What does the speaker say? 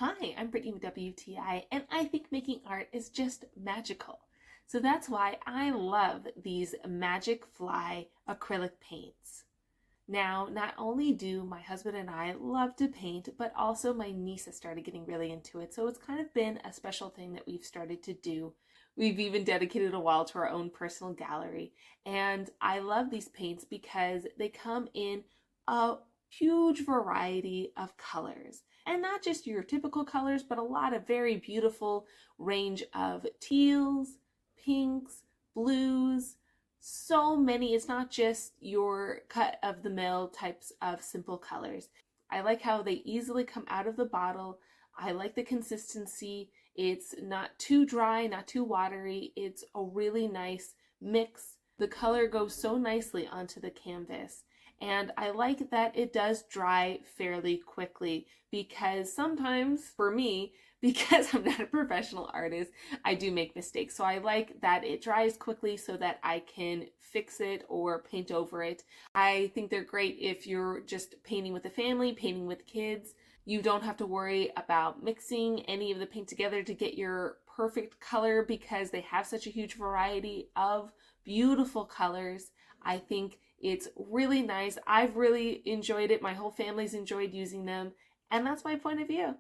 Hi, I'm Brittany with WTI, and I think making art is just magical. So that's why I love these Magicfly acrylic paints. Now, not only do my husband and I love to paint, but also my niece has started getting really into it. So it's kind of been a special thing that we've started to do. We've even dedicated a wall to our own personal gallery. And I love these paints because they come in a huge variety of colors. And not just your typical colors, but a lot of very beautiful range of teals, pinks, blues, so many. It's not just your cut of the mill types of simple colors. I like how they easily come out of the bottle. I like the consistency. It's not too dry, not too watery. It's a really nice mix. The color goes so nicely onto the canvas. And I like that it does dry fairly quickly because sometimes, for me, because I'm not a professional artist, I do make mistakes. So I like that it dries quickly so that I can fix it or paint over it. I think they're great if you're just painting with a family, painting with kids. You don't have to worry about mixing any of the paint together to get your perfect color because they have such a huge variety of beautiful colors. I think it's really nice. I've really enjoyed it. My whole family's enjoyed using them, and that's my point of view.